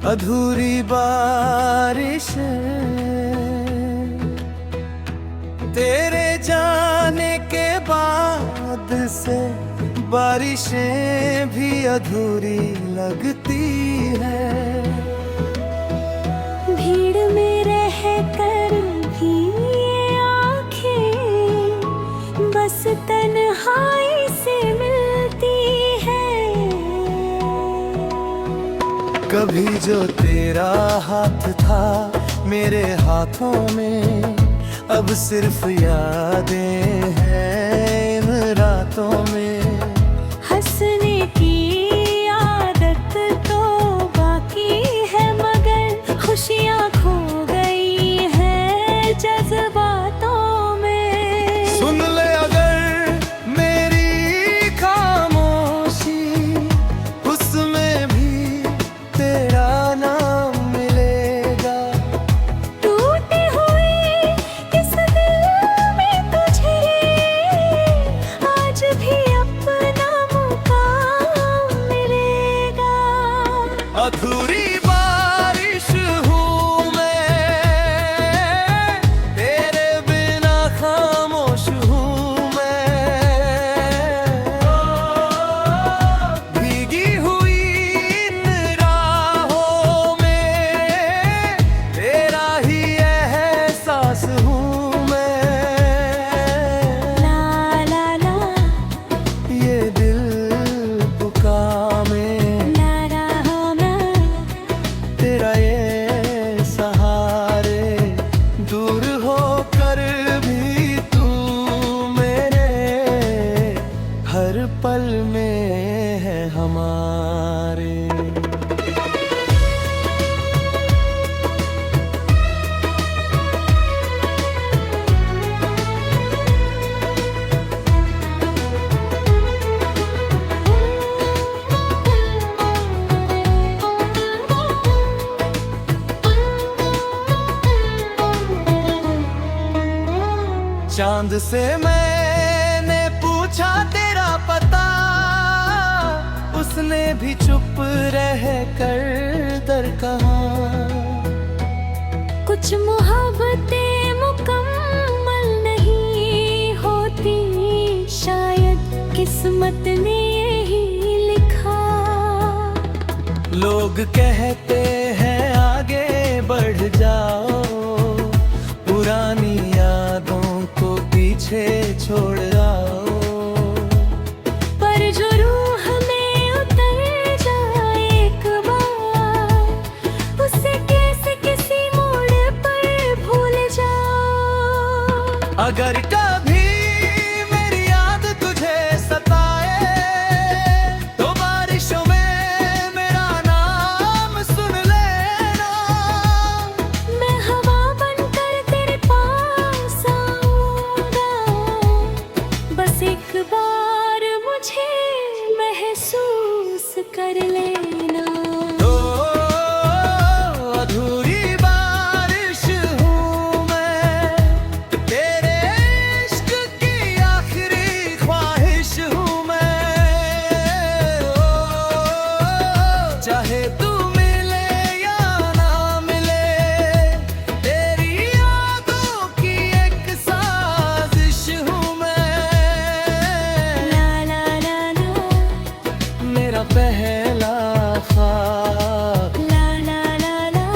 अधूरी बारिश तेरे जाने के बाद से बारिशें भी अधूरी लगती है। भीड़ में रह कर भी ये आँखें बस तन्हाई से मिलती है। कभी जो तेरा हाथ था मेरे हाथों में, अब सिर्फ यादें हैं इन रातों में। हंसने की आदत तो बाकी है मगर खुशियाँ खो गई हैं जज्बातों में। सुन ले अगर मेरी खामोशी, उसमें भी तेरा नाम मिलेगा। टूटी हुई इस दिल में तुझे आज भी अपना मुकाम मिलेगा। अधूरी बारिश हूँ मैं, तेरे बिना खामोश हूँ मैं। भीगी हुई इन राहों में तेरा ही एहसास हूँ मैं। ला ला ला ये दिल पुकारे ला रहा मैं, तेरा ये सहारे। दूर होकर भी तू मेरे हर पल में है हमारे। चांद से मैंने पूछा तेरा पता, उसने भी चुप रह कर दर कहा। कुछ मोहब्बतें मुकम्मल नहीं होती, शायद किस्मत ने यही लिखा। लोग कहते हैं आगे बढ़ जाओ, पुरानी यादों को पीछे छोड़ आओ। पर जो रूह में उतर जाए एक बार, उसे कैसे किसी मोड़ पर भूल जाओ। अगर कभी मेरी याद तुझे सताए, तो बारिशों में मेरा नाम सुन लेना। मैं हवा बनकर तेरे पास आऊंगा, बस एक बार मुझे महसूस कर लेना। ओ, अधूरी बारिश हूँ मैं, तेरे इश्क की आखिरी ख्वाहिश हूँ मैं। ओ, चाहे तू मिले या ना मिले, तेरी यादों की एक साजिश हूँ मैं। ला ला ला ला मेरा पहला ख्वाब, ला ला ला ला,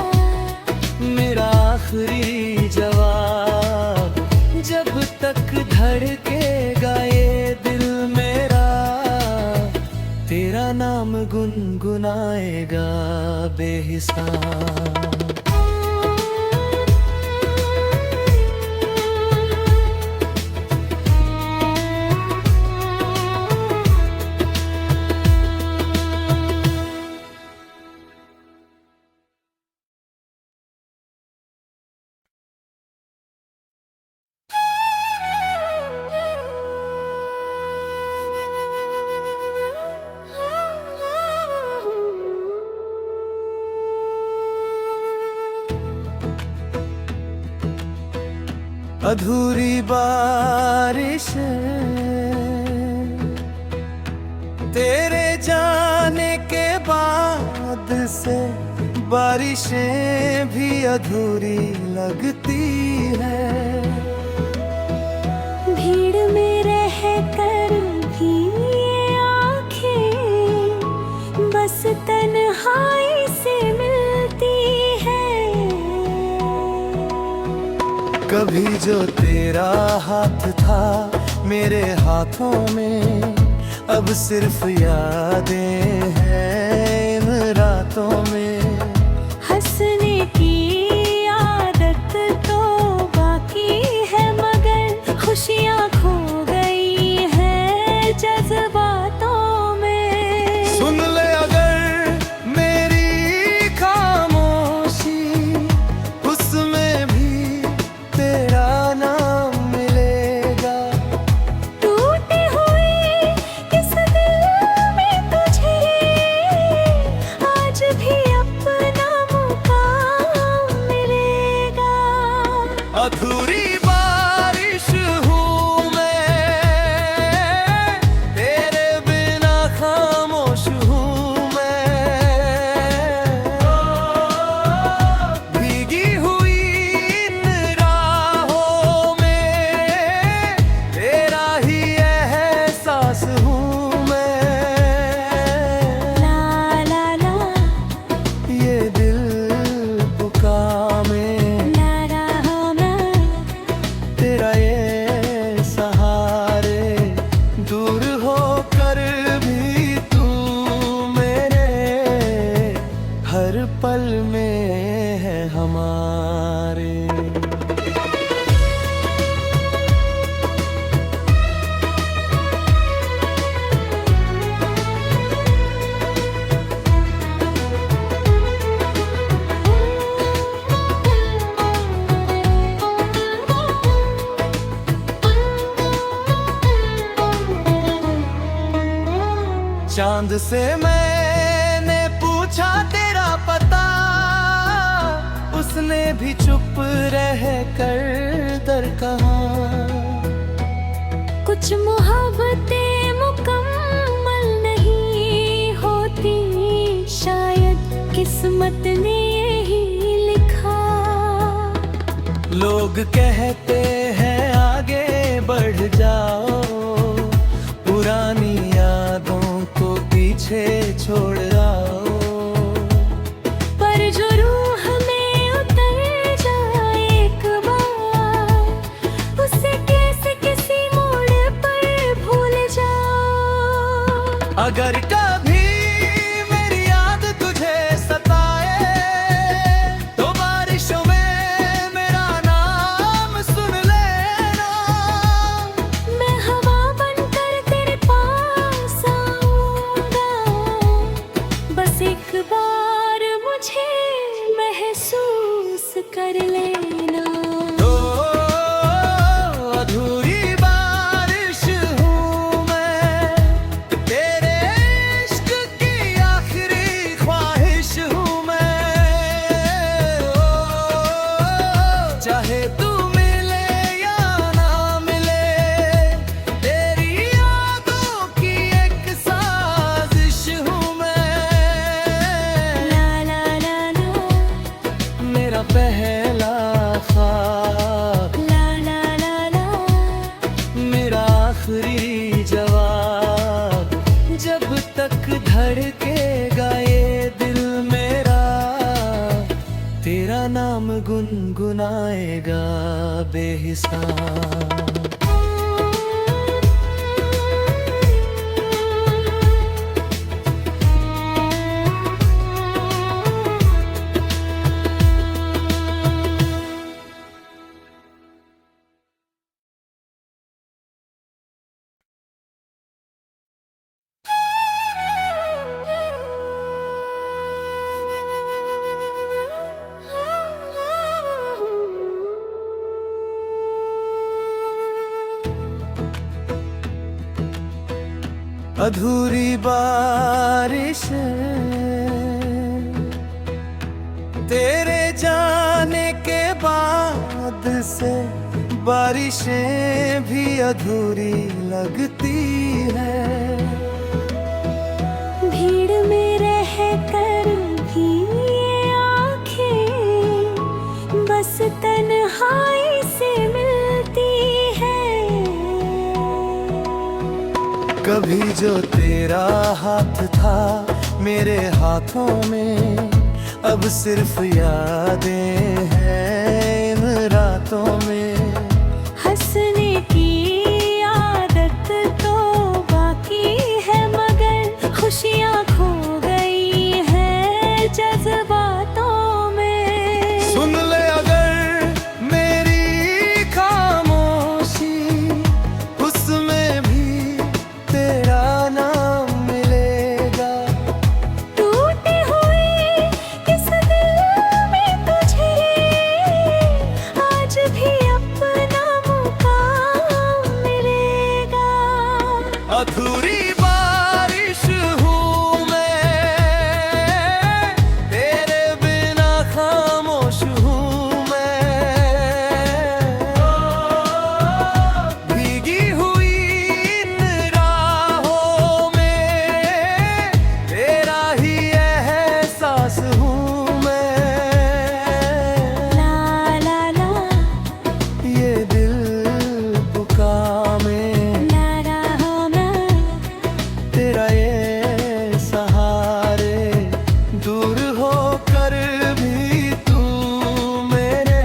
मेरा आखिरी जवाब। जब तक धड़केगा ये दिल मेरा, तेरा नाम गुनगुनाएगा बेहिसाब। अधूरी बारिश तेरे जाने के बाद से बारिशें भी अधूरी लगती है। भीड़ में रह कर भी ये आँखें बस तन्हाई से मिलती है। कभी जो तेरा हाथ था मेरे हाथों में, अब सिर्फ यादें हैं इन रातों में। हंसने की आदत तो बाकी है मगर खुशियाँ खो गई हैं जज्बातों में। सुन ले अगर मेरी खामोशी, उसमें भी तेरा नाम मिलेगा। टूटी हुई इस दिल में तुझे आज भी अपना मुकाम मिलेगा। अधूरी बारिश हूँ मैं, तेरे बिना खामोश हूँ मैं। भीगी हुई इन राहों में तेरा ही एहसास हूँ मैं। ला ला ला ये दिल पुकारे, ला रहा मैं तेरा ये सहारे। दूर होकर भी तू मेरे हर पल में है हमारे। चांद से मैंने पूछा तेरा पता, उसने भी चुप रह कर दर कहा। कुछ मोहब्बतें मुकम्मल नहीं होती, शायद किस्मत ने यही लिखा। लोग कहते हैं आगे बढ़ जाओ, पुरानी यादों को पीछे छोड़ आओ। पर जो रूह में उतर जाए एक बार, उसे कैसे किसी मोड़ पर भूल जाओ। अगर कभी मेरी याद तुझे सताए, तो बारिशों में मेरा नाम सुन लेना। मैं हवा बनकर तेरे पास आऊंगा, बस एक बार मुझे महसूस कर लेना। ओ, अधूरी बारिश हूँ मैं, तेरे इश्क की आखिरी ख्वाहिश हूँ मैं। ओ, चाहे तू मिले या ना मिले, तेरी यादों की एक साजिश हूँ मैं। ला ला ला ला मेरा पहला ख्वाब, ला ला ला ला मेरा आखिरी जवाब। जब तक धड़केगा ये दिल मेरा, तेरा नाम गुनगुनाएगा बेहिसाब। अधूरी बारिश तेरे जाने के बाद से, बारिशें भी अधूरी लगती है। भीड़ में रह कर भी ये कभी जो तेरा हाथ था मेरे हाथों में, अब सिर्फ यादें हैं इन रातों में। हंसने की आदत तो बाकी है मगर खुशियाँ खो गई हैं जज्बातों में। सुन ले अगर मेरी खामोशी, उसमें भी तेरा नाम मिलेगा। टूटी हुई इस दिल में तुझे आज भी अपना मुकाम मिलेगा। अधूरी बारिश हूँ मैं, तेरे बिना खामोश हूँ मैं। भीगी हुई इन राहों में तेरा ही एहसास हूँ मैं। ला ला ला ये दिल पुकारे, ला रहा मैं तेरा ये सहारे। दूर होकर भी तू मेरे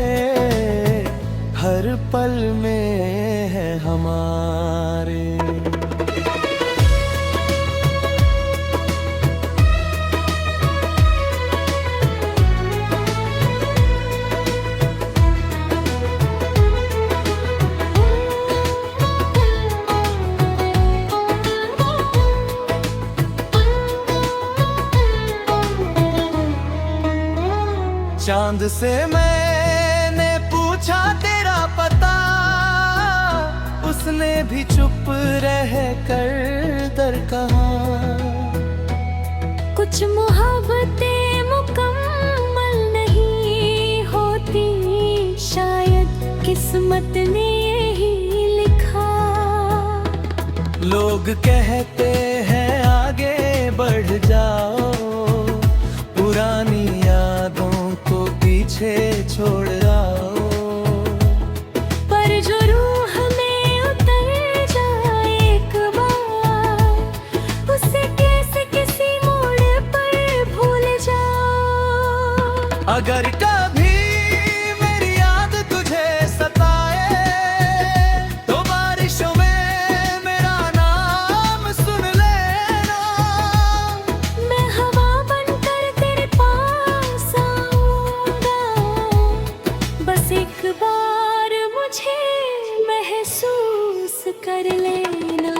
हर पल में है हमारे। चांद से मैंने पूछा तेरा पता, उसने भी चुप रह कर दर कहा। कुछ मोहब्बतें मुकम्मल नहीं होती, शायद किस्मत ने यही लिखा। लोग कहते हैं आगे बढ़ जाओ, पुरानी यादों को पीछे छोड़ आओ। पर जो रूह में उतर जाए एक बार, उसे कैसे किसी मोड़ पर भूल जाओ। अगर कभी मेरी याद तुझे सताए, तो बारिशों में मेरा नाम सुन लेना। मैं हवा बनकर तेरे पास आऊंगा, बस एक बार मुझे महसूस कर लेना।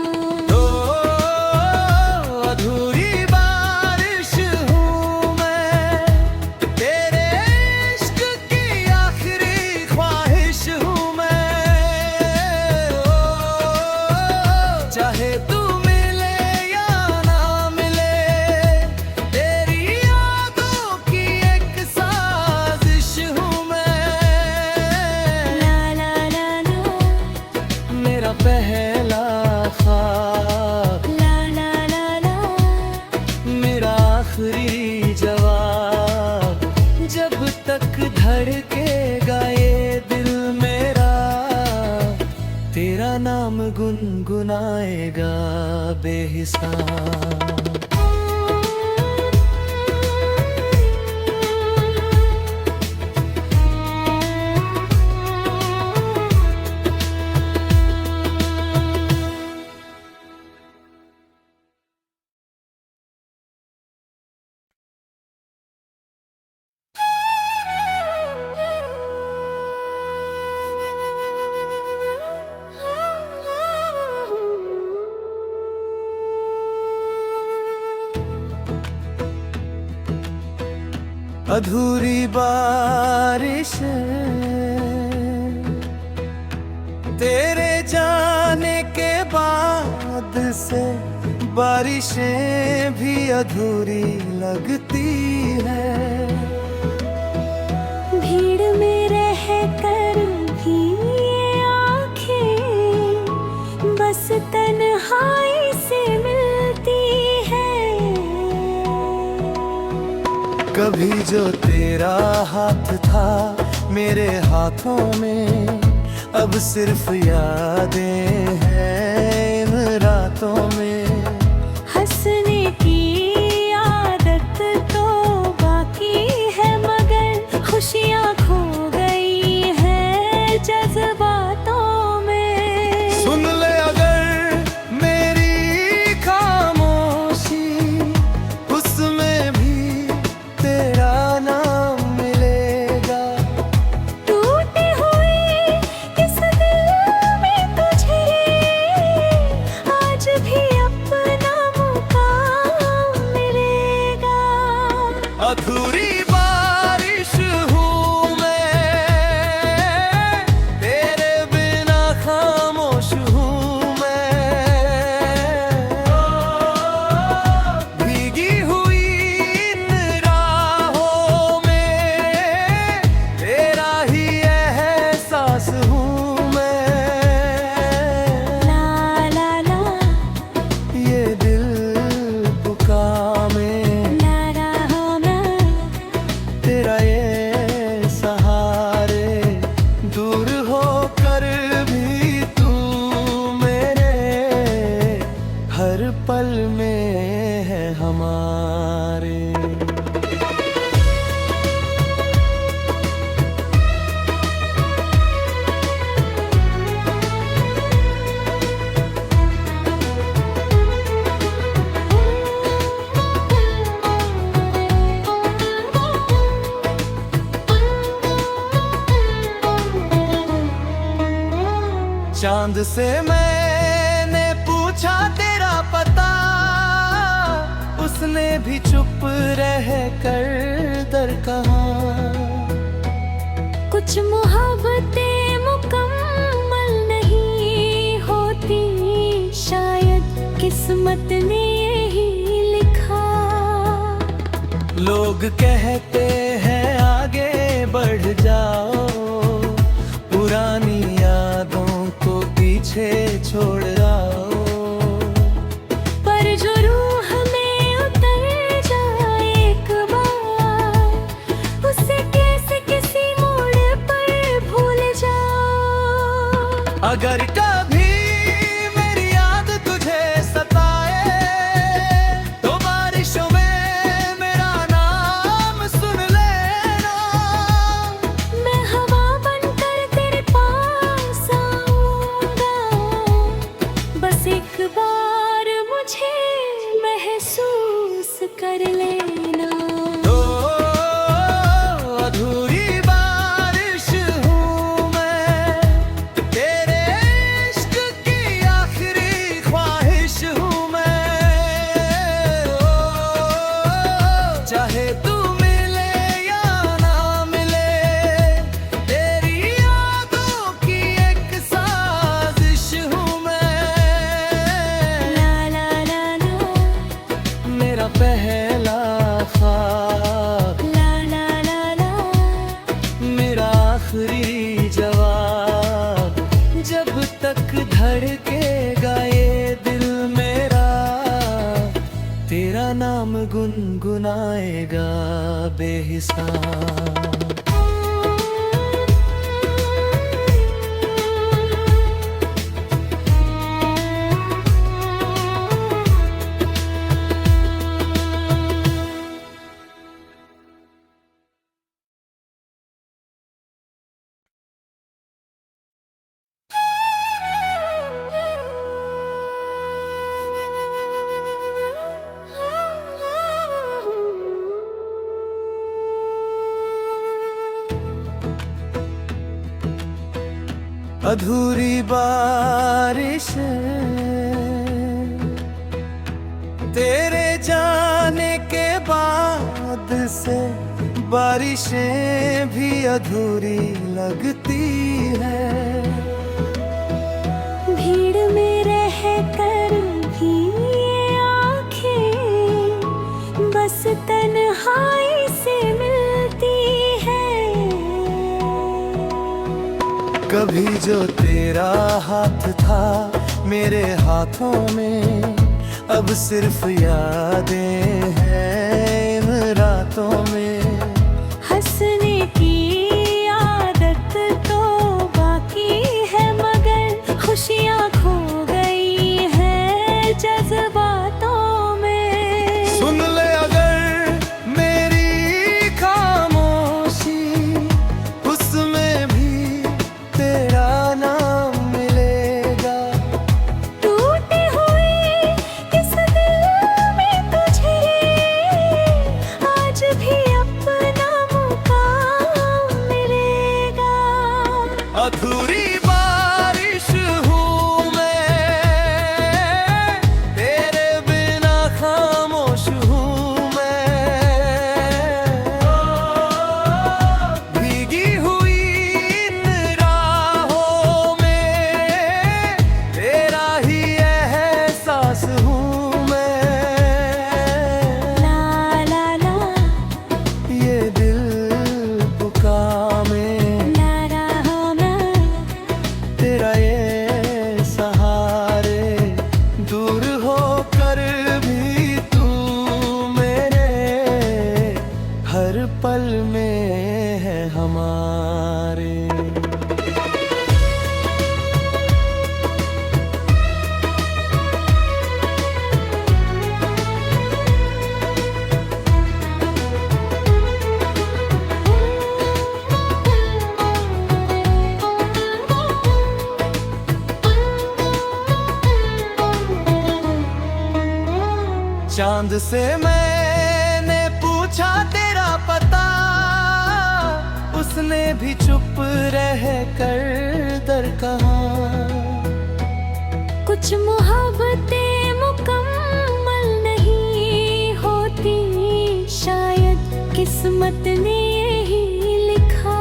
अधूरी बारिश हूँ मैं, तेरे इश्क की आखिरी ख्वाहिश हूँ मैं। चाहे तू मिले या ना मिले, तेरी यादों की एक साजिश हूँ मैं। ला ला ला ला मेरा पहला ख्वाब, ला ला ला ला मेरा आखिरी जवाब। जब तक धड़केगा ये दिल मेरा, तेरा नाम गुनगुनाएगा बेहिसाब। अधूरी बारिश तेरे जाने के बाद से, बारिशें भी अधूरी लगती है। भीड़ में रह कर भी ये आँखें बस तन्हाई से मिलती है। कभी जो तेरा हाथ था मेरे हाथों में, अब सिर्फ यादें हैं इन रातों में। अधूरी बारिश हूँ मैं, तेरे बिना खामोश हूँ मैं। भीगी हुई इन राहों में तेरा ही एहसास हूँ मैं। ला ला ला ये दिल पुकारे तेरा ये सहारे, दूर होकर भी तू मेरे हर पल में है हमारे। चांद से मैंने पूछा तेरा पता, उसने भी चुप रह कर दर कहा। कुछ मोहब्बतें मुकम्मल नहीं होती, शायद किस्मत ने यही लिखा। लोग कहते हैं आगे बढ़ जाओ, पुरानी यादों को पीछे छोड़ आओ। पर जो रूह में उतर जाए एक बार, उसे कैसे किसी मोड़ पर भूल जाओ। अगर कभी मेरी याद तुझे सताए, तो बारिशों में मेरा नाम सुन लेना। मैं हवा बनकर तेरे पास आऊंगा, बस एक बार मुझे महसूस कर लेना। ओ, अधूरी बारिश हूँ मैं, तेरे इश्क की आखिरी ख्वाहिश हूँ मैं। ओ, चाहे तू मिले या ना मिले, तेरी यादों की एक साजिश हूँ मैं। ला ला ला ला मेरा पहला ख्वाब, ला ला ला ला मेरा आखिरी जवाब। जब तक धड़केगा ये दिल मेरा, तेरा नाम गुनगुनाएगा बेहिसाब। अधूरी बारिश तेरे जाने के बाद से, बारिशें भी अधूरी लगती है। भीड़ में रह कर भी ये आँखें बस तन्हाई से मिलती है। कभी जो तेरा हाथ था मेरे हाथों में, अब सिर्फ यादें हैं इन रातों में। हंसने की आदत तो बाकी है, मगर खुशियाँ खो गई हैं जज्बातों में। सुन ले अगर मेरी खामोशी, उसमें भी तेरा नाम मिलेगा। टूटी हुई इस दिल में तुझे हर पल में है हमारे। चांद से मैंने पूछा तेरा पता, उसने भी चुप रह कर दर कहा। कुछ मोहब्बतें मुकम्मल नहीं होती, शायद किस्मत ने यही लिखा।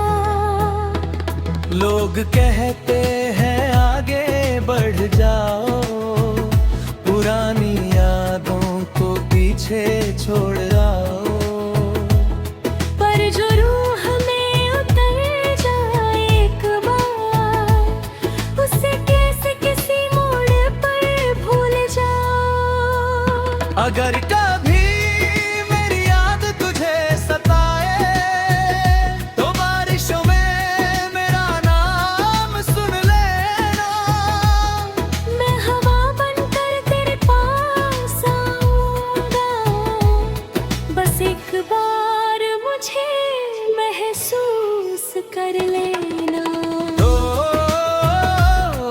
लोग कहते हैं आगे बढ़ जाओ, पुरानी यादों को पीछे छोड़ आओ। पर जो रूह में उतर जाए एक बार, उसे कैसे किसी मोड़ पर भूल जाओ। अगर कभी मेरी याद तुझे सताए, तो बारिशों में मेरा नाम सुन लेना। मैं हवा बनकर तेरे पास आऊंगा, बस एक बार मुझे महसूस कर लेना।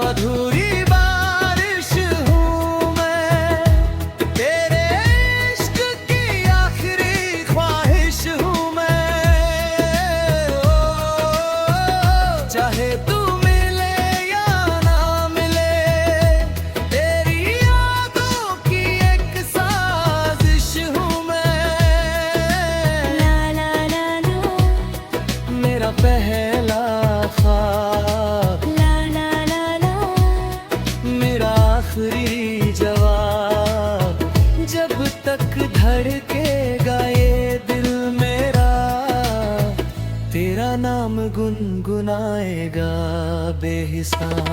अधूरी बारिश हूँ मैं, तेरे इश्क की आखिरी ख्वाहिश हूँ मैं। चाहे तू मिले या ना मिले, तेरी यादों की एक साजिश हूँ मैं। ला ला ला ला, मेरा पहला ख्वाब, ला ला ला ला, मेरा आखिरी जवाब। जब तक धड़केगा ये दिल मेरा, तेरा नाम गुनगुनाएगा बेहिसाब।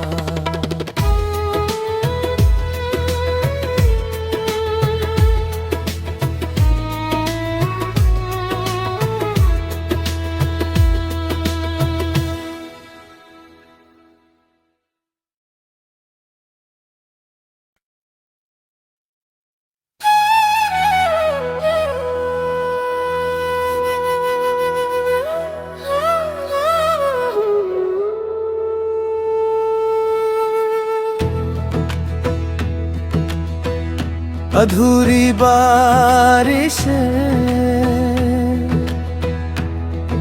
अधूरी बारिश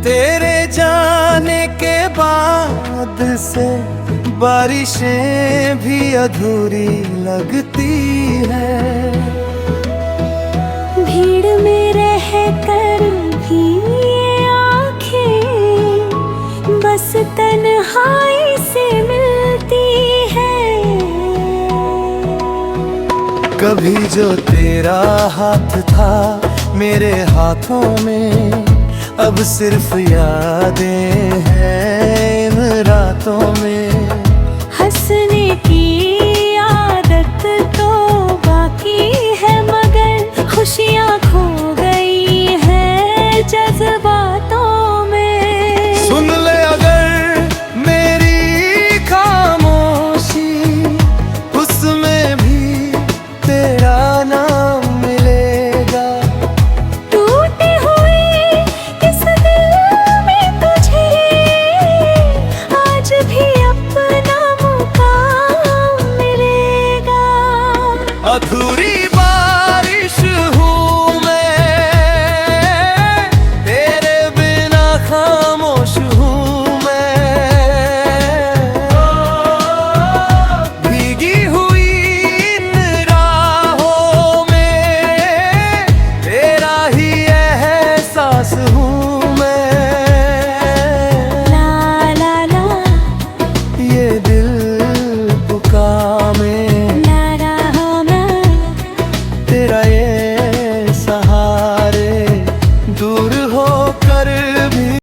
तेरे जाने के बाद से, बारिशें भी अधूरी लगती है। भीड़ में रह कर भी ये आँखें बस तन्हाई से मिलती है। कभी जो तेरा हाथ था मेरे हाथों में, अब सिर्फ यादें हैं इन रातों में।